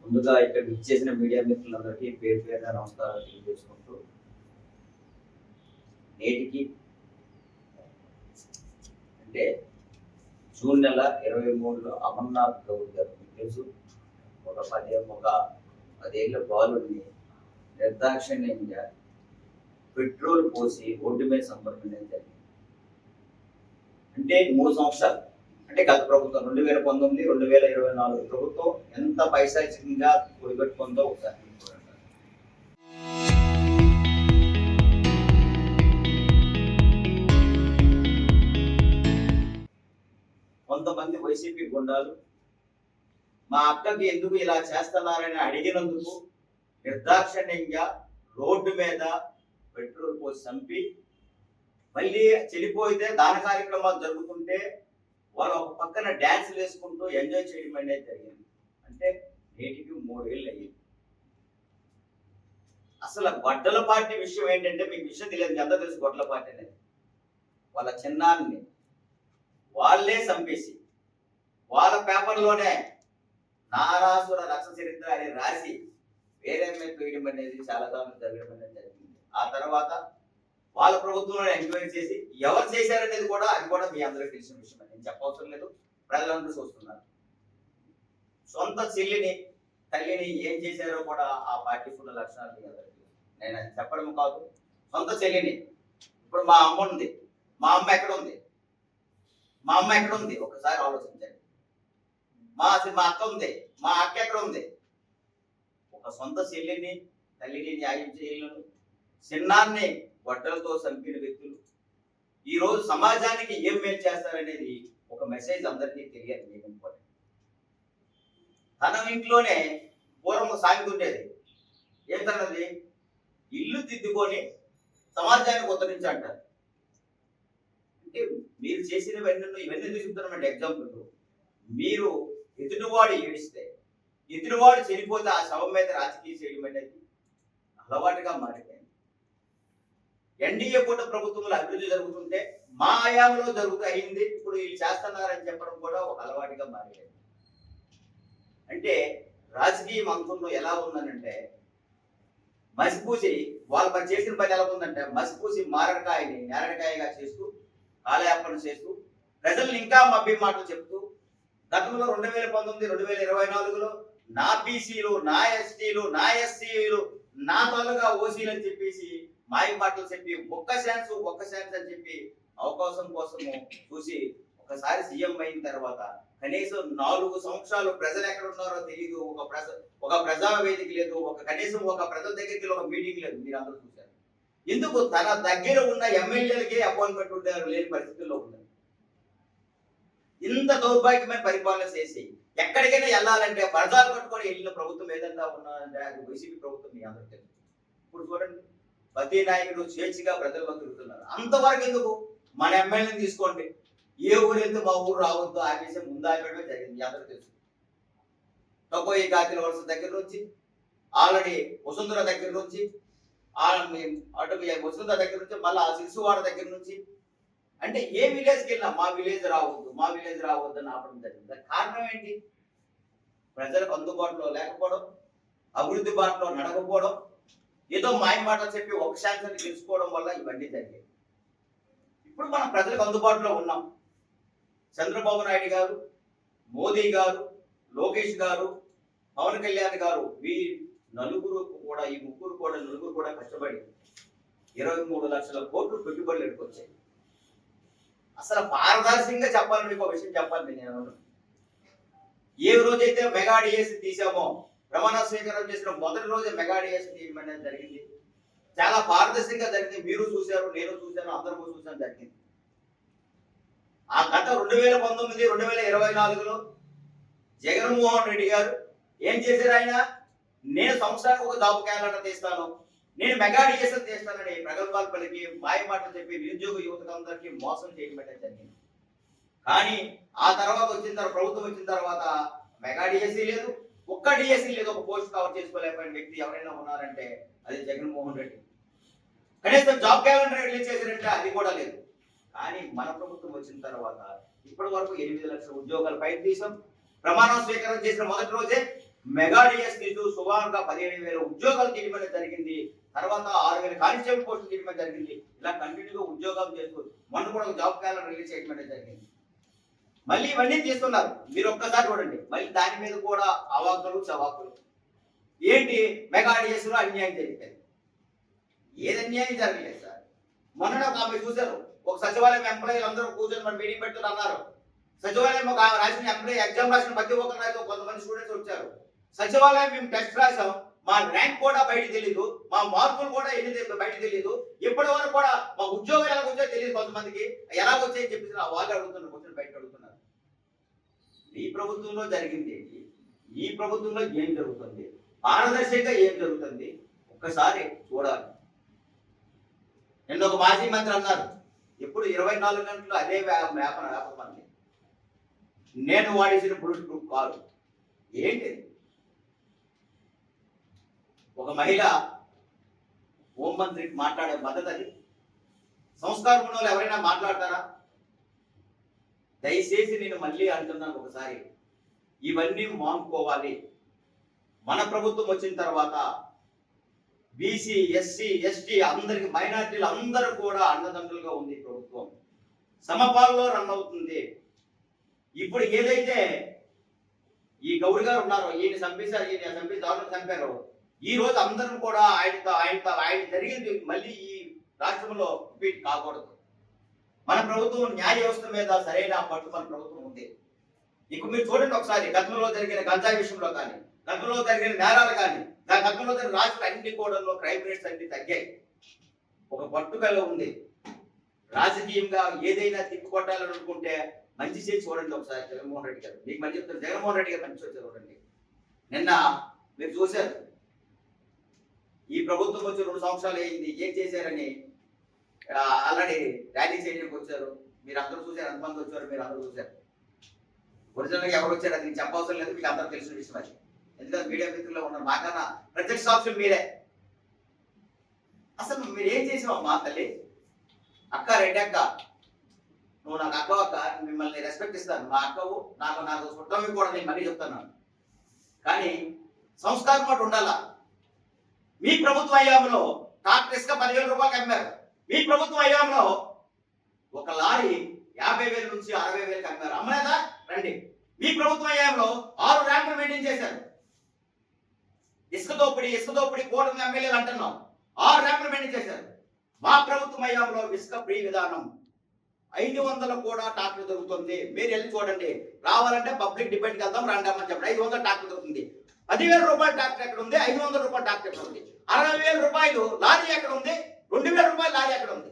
ముందుగా ఇక్కడ విచ్చేసిన మీడియా మిత్రులందరికీ పేరు పేరున నమస్కారాలు తెలియజేసుకుంటూ నేటికి అంటే జూన్ నెల 23లో అమర్నాథ్ గౌడ్ గారు మీకు తెలుసు ఒక 10 బాలుడిని నిర్దాక్షిణ్యంగా పెట్రోల్ పోసి ఒడ్డు మీద సంపర్కం జరిగింది. అంటే 3 సంవత్సరాలు అంటే గత ప్రభుత్వం 2019, 2024 ప్రభుత్వం ఎంత పైశాచికంగా పొడిగట్టుకుందో ఒకసారి చూడండి. కొంతమంది వైసీపీ గుండాలు మా అక్కకి ఎందుకు ఇలా చేస్తున్నారని అడిగినందుకు నిర్దాక్షిణ్యంగా రోడ్డు మీద పెట్రోల్ పోసి చంపి మళ్ళీ చెడిపోయితే దాన కార్యక్రమాలు జరుగుతుంటే వాళ్ళు ఒక పక్కన డ్యాన్సులు వేసుకుంటూ ఎంజాయ్ చేయడం అనేది జరిగింది. అంటే నేటికి 3 ఏళ్ళు అయ్యింది. అసలు గొడ్డల పార్టీ విషయం ఏంటంటే మీకు విషయం తెలియదు, ఎంత తెలుసు గొడ్డల పార్టీ అనేది. వాళ్ళ చిన్నాన్ని వాళ్ళే చంపేసి వాళ్ళ పేపర్లోనే నారాసుర రక్ష చరిత్ర అని రాసి వేరే మీద వేయడం అనేది చాలా సార్లు జరగడం అనేది జరిగింది. ఆ తర్వాత వాళ్ళ ప్రభుత్వంలో ఎంక్వైరీ చేసి ఎవరు చేశారనేది కూడా అది కూడా మీ అందరికీ తెలిసిన విషయం. నేను చెప్పవసరం లేదు, ప్రజలందరూ చూస్తున్నారు. సొంత చెల్లిని తల్లిని ఏం చేశారో కూడా ఆ పార్టీ ఫుల్ లక్షణాలు నేను అది చెప్పడం కాదు. సొంత చెల్లిని ఇప్పుడు మా అమ్మ ఉంది, మా అమ్మ ఎక్కడ ఉంది, మా అమ్మ ఎక్కడ ఉంది ఒకసారి ఆలోచించండి. మా అక్క ఉంది, మా అక్క ఎక్కడ ఉంది. ఒక సొంత చెల్లిని తల్లిని న్యాయం చేయలేను, చిన్నాన్ని గొడ్డలతో చంపిన వ్యక్తులు ఈ రోజు సమాజానికి ఏం మేలు చేస్తారనేది ఒక మెసేజ్ అందరికీ తెలియాలి. మీకు ఇంపార్టెంట్. తన ఇంట్లోనే పూర్వం సామెత ఉండేది, ఏంటన్నది ఇల్లు దిద్దుకొని సమాజానికి ఉద్ధరించి అంటారు. అంటే మీరు చేసినవన్నీ ఇవన్నీ చూపుతున్నామంటే ఎగ్జాంపుల్, మీరు ఎదుటివాడు ఏడిస్తే ఎదుటివాడు చనిపోతే ఆ శవం మీద రాజకీయ చేయడం అనేది అలవాటుగా మారిపోయింది. ఎన్డీఏ కూట ప్రభుత్వంలో అభివృద్ధి జరుగుతుంటే మా ఆయామలో అయింది, ఇప్పుడు వీళ్ళు చేస్తున్నారని చెప్పడం కూడా ఒక అలవాటుగా మారిపోయింది. అంటే రాజకీయ మంత్రంలో ఎలా ఉందనంటే మసిపూసి వాళ్ళు పని చేసిన పని ఎలా ఉందంటే మసిపూసి మారడకాయని నేరడకాయగా చేస్తూ కాలయాపన చేస్తూ ప్రజల్ని ఇంకా మభ్య మాటలు చెప్తూ గతంలో 2019, 2024లో నా బీసీలు, నా ఎస్టీలు, నా ఎస్సీలు, నా తోలుగా ఓసీలు అని చెప్పేసి మాయ మాటలు చెప్పి ఒక్క ఛాన్స్ అని చెప్పి అవకాశం కోసము చూసి ఒకసారి సీఎం అయిన తర్వాత కనీసం 4 సంవత్సరాలు ప్రజలు ఎక్కడ ఉన్నారో తెలియదు. ఒక ప్రజా వేదిక లేదు, కనీసం ఒక ప్రజల దగ్గరికి ఒక మీటింగ్ లేదు. మీరు అందరూ చూశారు. ఎందుకు తన దగ్గర ఉన్న ఎమ్మెల్యేలకే అపాయింట్మెంట్ ఉండేవారు లేని పరిస్థితుల్లో ఉన్నారు. ఇంత దౌర్భాగ్యమైన పరిపాలన చేసి ఎక్కడికైనా వెళ్ళాలంటే పరదాలు పట్టుకొని వెళ్ళిన ప్రభుత్వం ఏదన్నా ఉన్నారంటే అది వైసీపీ ప్రభుత్వం. మీ అందరూ తెలుసు. ఇప్పుడు చూడండి, ప్రతి నాయకుడు స్వేచ్ఛగా ప్రజల్లో తిరుగుతున్నారు. అంతవరకు ఎందుకు మన ఎమ్మెల్యేని తీసుకోండి, ఏ ఊరైతే మా ఊరు రావద్దు ఆ విషయం ముందు ఆపడమే జరిగింది. అందరూ తెలుసు. టొకోయి కాకిల వలస దగ్గర నుంచి ఆల్రెడీ వసుంధర దగ్గర నుంచి అటు వసుంధర దగ్గర నుంచి మళ్ళీ శిశువాడ దగ్గర నుంచి అంటే ఏ విలేజ్కి వెళ్ళినా మా విలేజ్ రావద్దు అని ఆపడం జరిగింది. కారణం ఏంటి? ప్రజలకు అందుబాటులో లేకపోవడం, అభివృద్ధి బాటలో నడకపోవడం, ఏదో మాయ మాటలు చెప్పి ఒక శాంతిని తెలుసుకోవడం వల్ల ఇవన్నీ జరిగాయి. ఇప్పుడు మనం ప్రజలకు అందుబాటులో ఉన్నాం. చంద్రబాబు నాయుడు గారు, మోదీ గారు, లోకేష్ గారు, పవన్ కళ్యాణ్ గారు, ఈ ముగ్గురు కూడా కష్టపడి 23 లక్షల కోట్లు పెట్టుబడులు ఎడుకొచ్చాయి. అసలు పారదర్శకంగా చెప్పాలని ఒక విషయం చెప్పాలి. నేను ఏ రోజైతే మెగా డిఎస్సి తీసామో ప్రమాణ స్వీకారం చేసిన మొదటి రోజే మెగా డిఎస్సి తీయడం అనేది జరిగింది. చాలా పారదర్శకంగా జరిగింది. మీరు చూశారు, నేను చూశాను, అందరూ చూశాను, జరిగింది. ఆ గత 2019, 2024లో జగన్మోహన్ రెడ్డి గారు ఏం చేశారు? ఆయన నేను సంవత్సరానికి ఒక జాబ్ క్యాలెండర్ తీస్తాను, నేను మెగా డిఎస్సి తీస్తానని ప్రగల్భాలు పలికి మాయ మాటలు చెప్పి నిరుద్యోగ యువతకందరికీ మోసం చేయడం అనేది జరిగింది. కానీ ఆ తర్వాత ప్రభుత్వం వచ్చిన తర్వాత మెగా డిఎస్సి లేదు, ఒక్క డిఎస్సి లేదు. ఒక పోస్ట్ కవర్ చేసుకోలేకపోయిన వ్యక్తి ఎవరైనా ఉన్నారంటే అది జగన్మోహన్ రెడ్డి. కనీసం జాబ్ క్యాలెండర్ రిలీజ్ చేశారంటే అది కూడా లేదు. కానీ మన ప్రభుత్వం వచ్చిన తర్వాత ఇప్పటి వరకు 8 లక్షల ఉద్యోగాలు పైన తీసాం. ప్రమాణ స్వీకారం చేసిన మొదటి రోజే మెగా డిఎస్ తీస్తూ సుమారుగా 15,000 ఉద్యోగాలు తీయడం జరిగింది. తర్వాత 6,000 కానిస్టేబుల్ పోస్టులు తీయడం జరిగింది. ఇలా కంటిన్యూగా ఉద్యోగాలు చేస్తూ మొన్న కూడా ఒక జాబ్ క్యాలెండర్ రిలీజ్ చేయడం జరిగింది. మళ్ళీ ఇవన్నీ తీస్తున్నారు. మీరు ఒక్కసారి చూడండి. మళ్ళీ దాని మీద కూడా అవాకులు చవాకులు. ఏంటి మెగా డిఎస్ లో అన్యాయం జరిగింది? ఏది అన్యాయం జరగలేదు సార్. మొన్న ఒక ఆమె చూశారు, ఒక సచివాలయం ఎంప్లాయీలు అందరూ కూర్చొని మన మీటింగ్ పెడుతున్నారు అన్నారు. సచివాలయం ఒక రాసిన ఎంప్లాయీ ఎగ్జామ్ రాసిన ప్రతి ఒక్కరు రాసిన కొంతమంది స్టూడెంట్స్ వచ్చారు. సచివాలయం మేము టెస్ట్ రాసాం, మా ర్యాంక్ కూడా బయట తెలియదు, మా మార్కులు కూడా ఎన్ని బయట తెలియదు, ఇప్పటి వరకు కూడా మా ఉద్యోగం ఎలా వచ్చాయో తెలియదు, కొంతమందికి ఎలా వచ్చాయని చెప్పేసి వాళ్ళు అడుగుతున్నారు, కొంచెం బయట అడుగుతున్నారు. ఈ ప్రభుత్వంలో జరిగింది ఏంటి, ఈ ప్రభుత్వంలో ఏం జరుగుతుంది, పారదర్శకంగా ఏం జరుగుతుంది ఒక్కసారి చూడాలి. నిన్న ఒక మాజీ మంత్రి అన్నారు, ఎప్పుడు 24 గంటలు అదే వ్యాపారం. నేను వాడేసిన బుల్లెట్ ప్రూఫ్ కాదు. ఏంటి ఒక మహిళ హోంమంత్రికి మాట్లాడే పద్ధతి అది? సంస్కారం ఉన్న వాళ్ళు ఎవరైనా మాట్లాడతారా? దయచేసి నేను మళ్ళీ అంటున్నాను ఒకసారి, ఇవన్నీ మానుకోవాలి. మన ప్రభుత్వం వచ్చిన తర్వాత బీసీ, ఎస్సీ, ఎస్టీ అందరికి, మైనారిటీలు అందరూ కూడా అన్నదండలుగా ఉంది. ప్రభుత్వం సమపాల్లో రన్ అవుతుంది. ఇప్పుడు ఏదైతే ఈ గౌరి గారు ఉన్నారో, ఈయన చంపేశారు, ఈయన చంపేసి దారుణం చంపారు. ఈ రోజు అందరం కూడా ఆయన జరిగింది మళ్ళీ ఈ రాష్ట్రంలో రిపీట్ కాకూడదు. మన ప్రభుత్వం న్యాయ వ్యవస్థ మీద సరైన పట్టు మన ప్రభుత్వం ఉంది. ఇప్పుడు మీరు చూడండి ఒకసారి, గతంలో జరిగిన గంజాయి విషయంలో కానీ, గతంలో జరిగిన నేరాలు కానీ, గతంలో జరిగిన రాష్ట్ర అన్ని కోడల్లో క్రైమ్ రేట్స్ అన్ని తగ్గాయి. ఒక పట్టుదల ఉంది. రాజకీయంగా ఏదైనా తిప్పుకొట్టాలని అనుకుంటే మంచి చేసి చూడండి ఒకసారి. జగన్మోహన్ రెడ్డి గారు మీకు మంచి చెప్తారు. జగన్మోహన్ రెడ్డి గారు మంచి వచ్చారు చూడండి. నిన్న మీరు చూశారు, ఈ ప్రభుత్వం వచ్చి 2 సంవత్సరాలు అయింది, ఏం చేశారని ఆల్రెడీ ర్యాలీ చేయడానికి వచ్చారు. మీరు అందరూ చూశారు, ఎంతమంది వచ్చారు మీరు అందరూ చూశారు. ఒరిజినల్గా ఎవరు వచ్చారు అది నేను చెప్పవసరం లేదు, మీకు అందరూ తెలిసిన విషయం అది. ఎందుకంటే మీడియా మిత్రుల్లో ఉన్నారు, మాకన్నా ప్రత్యక్ష సాక్షులు మీరే. అసలు మీరు ఏం చేసావమ్మా తల్లి? అక్క, రెడ్డి అక్క, నువ్వు నాకు అక్క, అక్క మిమ్మల్ని రెస్పెక్ట్ ఇస్తాను, మా అక్కవు నాకు చుట్టమే కూడా నేను మళ్ళీ చెప్తున్నాను. కానీ సంస్కారం మాట ఉండాలా. మీ ప్రభుత్వ హయాంలో ట్రాక్టర్ ఇసుక 10,000 రూపాయలకు అమ్మారు. మీ ప్రభుత్వ హయాంలో ఒక లారీ 50,000 నుంచి 60,000కి అమ్మారు. అమ్మలేదా? రండి. మీ ప్రభుత్వ హయాంలో 6 ర్యాంపులు మెయింటైన్ చేశారు. ఇసుక దోపిడీ కూటమి ఎమ్మెల్యేలు అంటున్నాం. 6 ర్యాంపులు మెయింటైన్ చేశారు. మా ప్రభుత్వ హయాంలో ఇసుక ఫ్రీ విధానం. 500 కూడా ట్రాక్టర్ దొరుకుతుంది. మీరు వెళ్ళి చూడండి. రావాలంటే పబ్లిక్ డిబేట్కి వెళ్దాం, రండమ్మని చెప్పండి. 500 ట్రాక్టర్ దొరుకుతుంది. 10,000 రూపాయల ట్రాక్టర్ ఎక్కడ ఉంది? 500 రూపాయల ట్రాక్టర్ ఎక్కడ ఉంది? 60,000 రూపాయలు లారీ ఎక్కడ ఉంది? 2,000 రూపాయల లారీ ఎక్కడ ఉంది?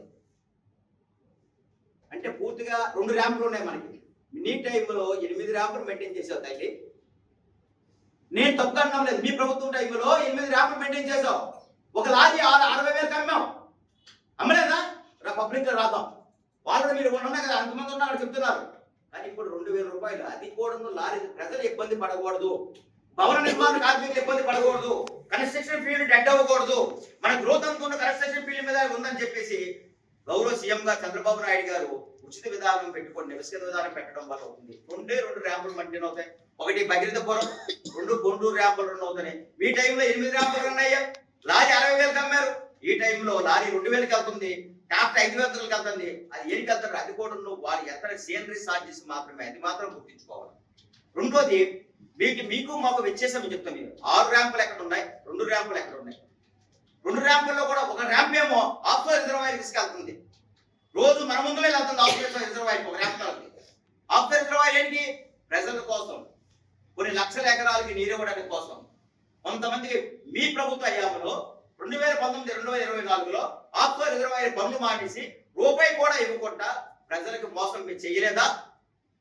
అంటే పూర్తిగా 2 ర్యాంపులు ఉన్నాయి మనకి. నీ టైంలో 8 ర్యాంపులు మెయింటైన్ చేసావు తల్లి. నేను తప్పు అనడం లేదు. మీ ప్రభుత్వం టైంలో 8 ర్యాంపులు మెయింటైన్ చేసావు. ఒక లారీ 60,000కి అమ్మాం. అమ్మలేదా? పబ్లిక్ లో రాద్దాం. వాళ్ళు మీరు ఉన్నాయి కదా, అంతమంది ఉన్నారు చెప్తున్నారు. కానీ ఇప్పుడు 2,000 రూపాయలు. అది కూడా లారీ. ప్రజలు ఇబ్బంది పడకూడదు, భవన నిర్మాణ కార్మికులు ఇబ్బంది పడకూడదు, కన్స్ట్రక్షన్ ఫీల్డ్ డెడ్ అవ్వకూడదు, మన గ్రోత్ అనుకున్న కన్స్ట్రక్షన్ ఫీల్డ్ మీద ఉందని చెప్పేసి గౌరవ సీఎం గా చంద్రబాబు నాయుడు గారు ఉచిత విధానం పెట్టుకోండి, విస్కత విధానం పెట్టడం వల్ల అవుతుంది. 2 ర్యాంపులు మంటేన్ అవుతాయి. ఒకటి భగీరథపురం, 2 గుంటూరు ర్యాంపులు 2 అవుతాయి. మీ టైంలో 8 ర్యాంపులు రన్ అయ్యాయి. లారీ 60,000కి అమ్మారు. ఈ టైంలో లారీ 2,000కి వెళ్తుంది, ట్రాక్టర్ 5,000కి వెళ్తుంది. అది ఏం వెళ్తారు? అది కూడా వారు ఎక్కడ సీనరీ చార్జెస్ మాత్రమే. అది మాత్రం గుర్తించుకోవాలి. రెండోది, మీకు మాకు వ్యత్యాసం చెప్తాను. 6 ర్యాంపులు ఎక్కడ ఉన్నాయి, 2 ర్యాంపులు ఎక్కడ ఉన్నాయి? 2 ర్యాంపుల్లో కూడా ఒక ర్యాంప్ ఏమో ఆఫ్షోర్ రిజర్వాయర్ తీసుకెళ్తుంది. రోజు మన ముందులే వెళ్తుంది ఆఫ్షోర్ రిజర్వాయర్. ఒక ర్యాంప్ వెళ్తుంది. ఆఫ్షోర్ రిజర్వాయర్ ఏంటి? ప్రజల కోసం, కొన్ని లక్షల ఎకరాలకి నీరు ఇవ్వడానికి కోసం. కొంతమందికి మీ ప్రభుత్వ హయాంలో 2019-2024లో ఆఫ్షోర్ రిజర్వాయర్ పనులు మానేసి రూపాయి కూడా ఇవ్వకుండా ప్రజలకు మోసం మీరు చేయలేదా?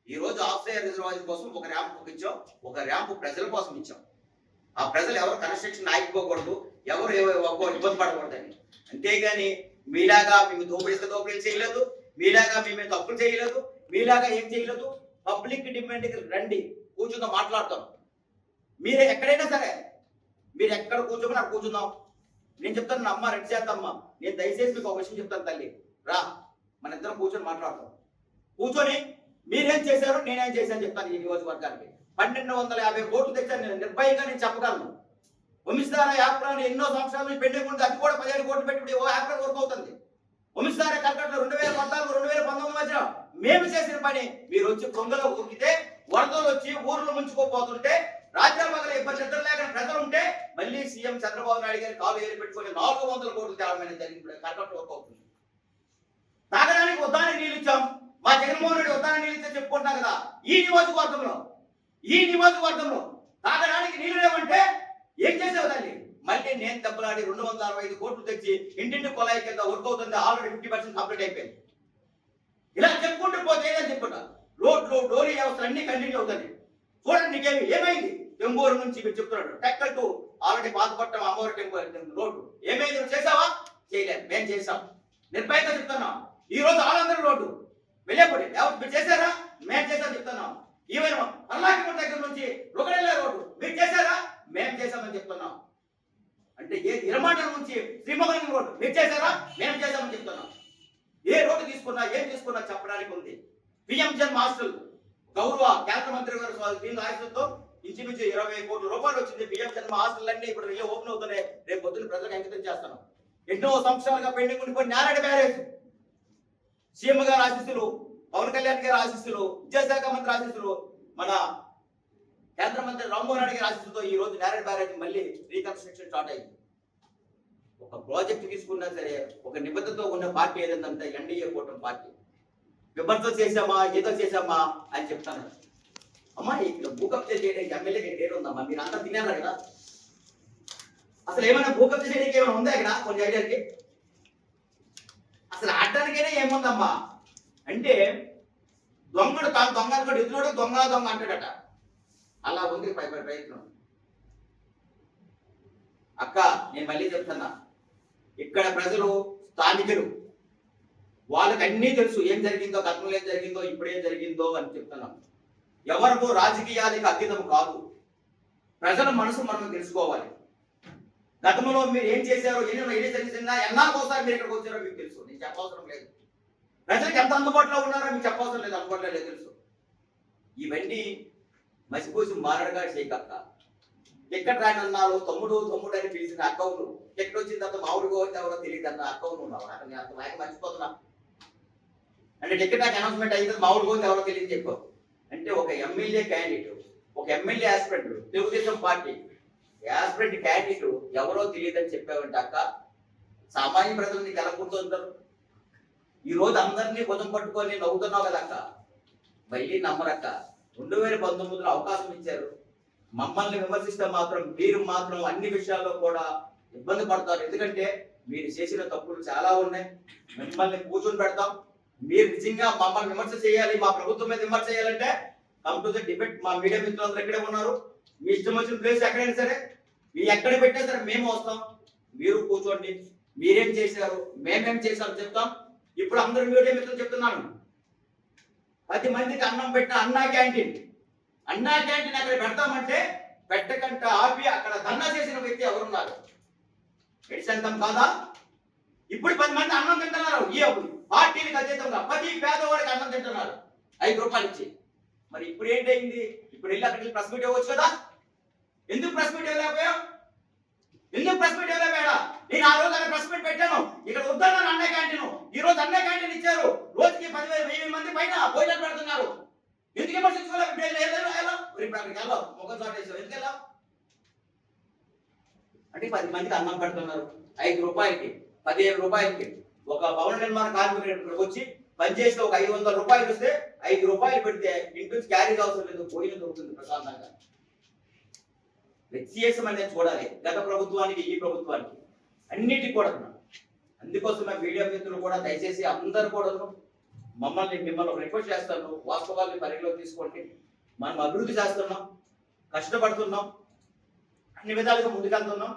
ఈ రోజు ఆఫ్షోర్ రిజర్వాయర్ కోసం ఒక ర్యాంప్ ఇచ్చాం, ఒక ర్యాంప్ ప్రజల కోసం ఇచ్చాం. ఆ ప్రజలు ఎవరు కన్స్ట్రక్షన్ ఆగిపోకూడదు, ఎవరు ఇబ్బంది పడకూడదని. అంతేగాని మీలాగా మేము దోపిడీలు చేయలేదు, మీలాగా మేము తప్పులు చేయలేదు, మీలాగా ఏం చేయలేదు. పబ్లిక్ డిమాండ్కి రండి, కూర్చుందాం, మాట్లాడతాం. మీరు ఎక్కడైనా సరే, మీరు ఎక్కడ కూర్చోమని అక్కడ కూర్చుందాం. నేను చెప్తాను, అమ్మ రెడ్డి చేద్దమ్మ, నేను దయచేసి మీకు ఒక విషయం చెప్తాను తల్లి, రా మన ఇద్దరం కూర్చొని మాట్లాడతాం. కూర్చొని మీరేం చేశారో నేనేం చేశాను చెప్తాను ఈ నియోజకవర్గానికి. 1250 కోట్లు తెచ్చాను నేను నిర్భయంగా నేను చెప్పగలను. వంశధార యాప్రాన్ ఎన్నో సంవత్సరాల నుంచి పెండింగ్ ఉంది, అది కూడా 17 కోట్లు పెట్టి ఓ యాప్రాన్ వర్క్ అవుతుంది. వంశధార కల్కట్లో 2014 2019 మధ్య మేము చేసిన పని మీరు వచ్చి కొంగలో ఉక్కితే వరదలు వచ్చి ఊర్లు ముంచుకోపోతుంటే రాజ్యాంగ ఇబ్బంది లేక ప్రజలు ఉంటే మళ్ళీ సీఎం చంద్రబాబు నాయుడు గారి కాలు ఏరి పెట్టుకుని 400 కోట్లు తేవడం జరిగింది. కల్కట్లో వర్క్ అవుతుంది. తాగడానికి ఉద్దానికి నీళ్ళు ఇచ్చాం, మా జగన్మోహన్ రెడ్డి ఉద్దానికి నీళ్ళు ఇచ్చా చెప్పుకుంటాం కదా. ఈ నియోజకవర్గంలో తాగడానికి నీళ్ళు లేవంటే ఏం చేసావు దాన్ని? మళ్ళీ నేను దెబ్బలాడి 265 కోట్లు తెచ్చి ఇంటింటి కొలాయి కింద వర్క్ అవుతుంది. ఆల్రెడీ 50% కంప్లీట్ అయిపోయింది. ఇలా చెప్పుకుంటూ పోతే ఏదని చెప్పుకుంటా రోడ్లు డోరీ వ్యవస్థలు అన్ని కంటిన్యూ అవుతుంది. చూడండి ఏమైంది? టెంబూరు నుంచి మీరు చెప్తున్నాడు టెక్కల్ టు ఆల్రెడీ పాతపట్నం అమ్మవారి టెంపుల్ రోడ్డు ఏమైంది? నువ్వు చేసావా? చేయలేదు. మేము చేసాం. నిర్భయంగా చెప్తున్నాం. ఈ రోజు ఆలందరూ రోడ్డు వెళ్ళేపడి మీరు చేశారా? మేము చేసాం చెప్తున్నాం. ఈవెన్ అల్లాకిపూర్ దగ్గర నుంచి రుగడెల్ల రోడ్డు మీరు చేశారా? మేము చేసామని చెప్తున్నాం. అంటే ఇరమాటల నుంచి శ్రీమోహన్ రోడ్డు మీరు చేశారా? మేము చేసామని చెప్తున్నాం. ఏ రోడ్డు తీసుకున్నా ఏం తీసుకున్నా చెప్పడానికి ఉంది. పిఎం జన్ హాస్టల్ గౌరవ కేంద్ర మంత్రి గారు దీని ఆశతో ఇంచుమించు 20 కోట్ల రూపాయలు వచ్చింది. పిఎం జన్మ హాస్టల్ అన్ని ఇప్పుడు ఓపెన్ అవుతున్నాయి. రేపు పొద్దున్న ప్రజలకు అంకితం చేస్తున్నాం. ఎన్నో సంవత్సరాలుగా పెండింగ్ ఉండిపోయి నేరేడు బ్యారేజ్ సీఎం గారి ఆశీస్సులు, పవన్ కళ్యాణ్ గారి ఆశీస్సులు, విద్యాశాఖ మంత్రి ఆశీస్సులు, మన కేంద్ర మంత్రి రామ్మోహన్ రెడ్డి గారి ఆశీస్సులతో ఈ రోజు నేరేడు బ్యారేజ్ మళ్ళీ రీకన్స్ట్రక్షన్ స్టార్ట్ అయింది. ఒక ప్రాజెక్ట్ తీసుకున్నా సరే ఒక నిబద్ధతతో ఉన్న పార్టీ ఏదంటే ఎన్డీఏ కూటమి పార్టీ. విమర్శ చేసామా ఏదో చేసామా అని చెప్తాను. అమ్మా ఇక్కడ భూకబ్జా చేయడానికి ఎమ్మెల్యేకి డేట్ ఉందమ్మా, మీరు అంతా తినేరా కదా? అసలు ఏమైనా భూకబ్జా చేయడానికి ఏమైనా ఉందా ఇక్కడ? కొన్ని ఐడియాకి అసలు ఆడడానికైనా ఏముందమ్మా అంటే దొంగడు తాను దొంగ అనుకోడు, ఎదురుడు దొంగ అంటాడట. అలా ఉంది ప్రయత్నం. అక్క నేను మళ్ళీ చెప్తున్నా, ఇక్కడ ప్రజలు స్థానికులు, వాళ్ళకి అన్నీ తెలుసు ఏం జరిగిందో, గతంలో ఏం జరిగిందో, ఇప్పుడేం జరిగిందో అని చెప్తున్నాం. ఎవరికో రాజకీయాలకు అతీతం కాదు. ప్రజల మనసు మనం తెలుసుకోవాలి. గతంలో మీరు ఏం చేశారో, ఏం జరిగిందా, ఎన్నాకోసారి మీరు ఇక్కడికి వచ్చారో మీకు తెలుసు. నేను చెప్పవసరం లేదు. ప్రజలకు ఎంత అందుబాటులో ఉన్నారో మీకు చెప్పవసరం లేదు. అందుబాటులో లేదు తెలుసు. ఇవన్నీ మసిపూసి మారడుగా చేయకక్క. ఎక్కడ రానన్నావు తమ్ముడు అని పిలిచిన అక్కవును, ఎక్కడ వచ్చిన తర్వాత మామిడిగా వచ్చి ఎవరో తెలియదు అన్న అక్కవును ఉన్నావు. అక్కడ నేను అంత వాయికి మర్చిపోతున్నా. అంటే టికెట్ అనౌన్స్మెంట్ అయితే మామిడి గోంది ఎవరో తెలియదు చెప్పావు. అంటే ఒక ఎమ్మెల్యే క్యాండిడేట్, ఒక MLA aspirant, Telugu Desam party aspirant candidate ఎవరో తెలియదని చెప్పావంటే అక్క, సామాన్య ప్రజలు నీకు ఎలా గుర్తుంటారు? ఈ రోజు అందరినీ భుజం పట్టుకొని నవ్వుతున్నావు కదా అక్క. మళ్ళీ నమ్మరక్క. 2019లో అవకాశం ఇచ్చారు. మమ్మల్ని విమర్శిస్తే మాత్రం మీరు మాత్రం అన్ని విషయాల్లో కూడా ఇబ్బంది పడతారు. ఎందుకంటే మీరు చేసిన తప్పులు చాలా ఉన్నాయి. మిమ్మల్ని కూర్చొని పెడతాం. మీరు నిజంగా మమ్మల్ని విమర్శ చేయాలి, మా ప్రభుత్వం మీద విమర్శ చేయాలంటే కమ్ టు ద డిబేట్. మా మీడియా మిత్రులందరూ ఇక్కడే ఉన్నారు. మీ ఇష్టం వచ్చిన ప్లేస్ ఎక్కడైనా సరే, మీరు ఎక్కడ పెట్టినా సరే మేము వస్తాం. మీరు కూర్చోండి, మీరేం చేశారు, మేమేం చేశారు చెప్తాం. ఇప్పుడు అందరూ మీడియా మిత్రులు చెప్తున్నాను, 10 మందికి అన్నం పెట్టిన అన్నా క్యాంటీన్ అక్కడ పెడతామంటే పెట్టకంట ఆపి అక్కడ ధర్నా చేసిన వ్యక్తి ఎవరున్నారు? ఎడిసంతం కాదా? ఇప్పుడు 10 మంది అన్నం తింటున్నారు. ఈ పార్టీలకు అతీతంగా 10 పేదవాడికి అన్నం తింటున్నారు 5 రూపాయలు ఇచ్చి. మరి ఇప్పుడు ఏంటైంది? ఇప్పుడు వెళ్ళి అక్కడికి ప్రెస్ మీట్ ఇవ్వచ్చు కదా? ఎందుకు ప్రెస్ మీట్ ఇవ్వలేకపోయావు? నేను ఆ రోజు అక్కడ ప్రెస్ మీట్ పెట్టాను. ఇక్కడ వద్దన్నాను అన్న క్యాంటీన్. ఈ రోజు అన్న క్యాంటీన్ ఇచ్చారు. రోజుకి 10,000 మంది పైన భోజనాలు పెడుతున్నారు. ఎందుకు విమర్శించుకోవాలి? ఇప్పుడు అక్కడికి వెళ్ళావు, ముఖం చాటేసావు. ఎందుకు వెళ్ళావు అంటే 10 మందికి అన్నం పెడుతున్నారు 5 రూపాయలకి, 15 రూపాయలకి. ఒక భవన నిర్మాణ కార్మికుడు వచ్చి పనిచేస్తే ఒక 500 రూపాయలు వస్తే 5 రూపాయలు పెడితే ఇంటి నుంచి క్యారీ అవసరం లేదు, భోజనం దొరుకుతుంది ప్రశాంతంగా. వ్యత్యాసం అనేది చూడాలి గత ప్రభుత్వానికి ఈ ప్రభుత్వానికి అన్నిటికీ కూడా. అందుకోసమే మీడియా మిత్రులు కూడా దయచేసి అందరూ కూడా మిమ్మల్ని రిక్వెస్ట్ చేస్తాను, వాస్తవాన్ని పరిగణలోకి తీసుకోండి. మనం అభివృద్ధి చేస్తున్నాం, కష్టపడుతున్నాం, అన్ని విధాలుగా ముందుకెళ్తున్నాం.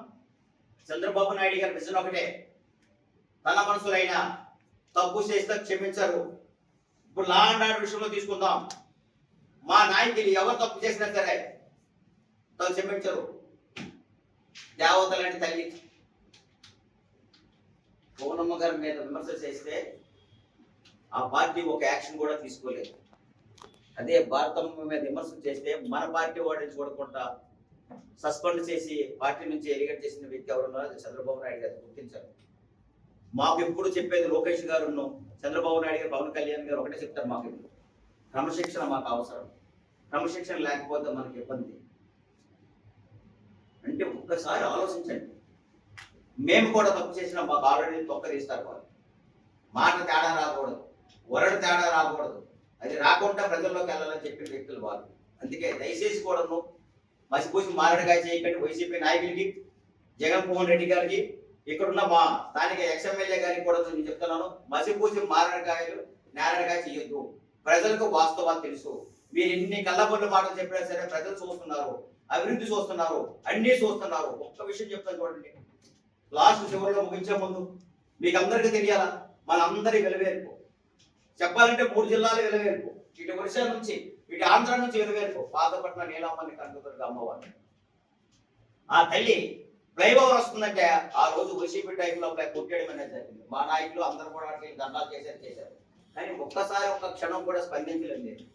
చంద్రబాబు నాయుడు గారి విజన్ ఒకటే, తన మనసులైనా తప్పు చేస్తే క్షమించరు. ఇప్పుడు లా అండ్ ఆర్డర్ విషయంలో తీసుకుందాం. మా నాయకులు ఎవరు తప్పు చేసినా సరే తను క్షమించరు. దేవత లాంటి తల్లి పవనమ్మ గారి మీద విమర్శ చేస్తే ఆ పార్టీ ఒక యాక్షన్ కూడా తీసుకోలేదు. అదే భారతమ్మ మీద విమర్శలు చేస్తే మన పార్టీ వాడిని చూడకుండా సస్పెండ్ చేసి పార్టీ నుంచి ఎలిగేట్ చేసిన వ్యక్తి ఎవరున్నారో అది చంద్రబాబు నాయుడు గారు గుర్తించారు. మాకు ఎప్పుడు చెప్పేది లోకేష్ గారు, చంద్రబాబు నాయుడు గారు, పవన్ కళ్యాణ్ గారు ఒకటే చెప్తారు, మాకు ఇప్పుడు క్రమశిక్షణ మాకు అవసరం, క్రమశిక్షణ లేకపోతే మనకి ఇబ్బంది. అంటే ఒక్కసారి ఆలోచించండి. మేము కూడా తప్పు చేసినా మాకు ఆల్రెడీ తొక్క తీస్తారు వాళ్ళు. మాట తేడా రాకూడదు, వరడు తేడా రాకూడదు, అది రాకుండా ప్రజల్లోకి వెళ్ళాలని చెప్పిన వ్యక్తులు వాళ్ళు. అందుకే దయచేసి కూడాను మసిపూసి మారడికాయ చేయకండి. వైసీపీ నాయకులకి, జగన్మోహన్ రెడ్డి గారికి, ఇక్కడున్న మా స్థానిక ఎక్స్ఎమ్మెల్యే గారికి కూడా నేను చెప్తున్నాను, మసిపూసి మారడికాయలు నేరడికాయ చేయొద్దు. ప్రజలకు వాస్తవాలు తెలుసు. మీరు ఎన్ని కళ్ళబొల్లు మాటలు చెప్పినా సరే ప్రజలు చూస్తున్నారు, అభివృద్ధి చూస్తున్నారు, అన్నీ చూస్తున్నారు. ఒక్క విషయం చెప్తాను చూడండి, లాస్ట్ చివరిలో ముగించే ముందు మీకు అందరికీ తెలియాలా, మనందరి వెలువేర్పు చెప్పాలంటే 3 జిల్లాలు వెలువేర్పు. ఇటు ఒరిస్సా నుంచి, ఇటు ఆంధ్ర నుంచి వెలువేర్పు. పాతపట్నం నీలమ్మని కనకదుర్గ అమ్మవారు. ఆ తల్లి ఫ్లైఓవర్ వస్తుందంటే ఆ రోజు వైసీపీ టైంలో కొట్టేయడం అనేది జరిగింది. మా నాయకులు అందరూ కూడా వాటికి దండాలు చేశారు. కానీ ఒక్కసారి ఒక్క క్షణం కూడా స్పందించలేదు.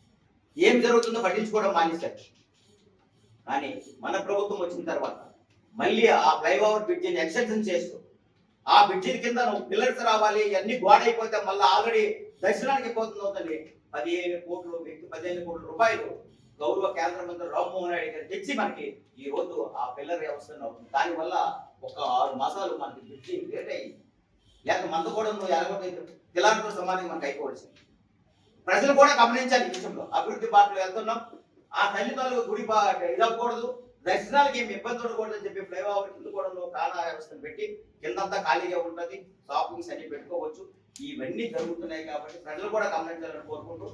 ఏం జరుగుతుందో పట్టించుకోవడం మానేశారు. కానీ మన ప్రభుత్వం వచ్చిన తర్వాత మళ్ళీ ఆ ఫ్లైఓవర్ బ్రిడ్జిని ఎక్స్టెన్షన్ చేస్తూ, ఆ బ్రిడ్జి కింద నువ్వు పిల్లర్స్ రావాలి, ఇవన్నీ గోడ అయిపోతే మళ్ళీ ఆల్రెడీ దర్శనానికి పోతుంది 15 కోట్ల రూపాయలు గౌరవ కేంద్ర మంత్రి రామ్మోహన్ నాయుడు గారు తెచ్చి మనకి ఈ రోజు ఆ పిల్లర్ వ్యవస్థను అవుతుంది. దానివల్ల ఒక 6 మాసాలు మనకి బ్రిడ్జి లేట్ అయింది. లేక మంద కూడా నువ్వు ఎలాగొట్టు పిల్లర్తో సమానంగా మనకు అయిపోవలసింది. ప్రజలు కూడా గమనించాలి ఈ విషయంలో. అభివృద్ధి బాటలో వెళ్తున్నాం, ఆ తల్లిదండ్రులు గుడి ఇదవ్వకూడదు, దర్శనాలకి ఏమి ఇబ్బంది ఉండకూడదు అని చెప్పి ఫ్లైఓవర్ కింద కూడా కాలా వ్యవస్థను పెట్టి కిందంతా ఖాళీగా ఉంటుంది, షాపింగ్స్ అన్ని పెట్టుకోవచ్చు. ఇవన్నీ జరుగుతున్నాయి కాబట్టి ప్రజలు కూడా గమనించాలని కోరుకుంటూ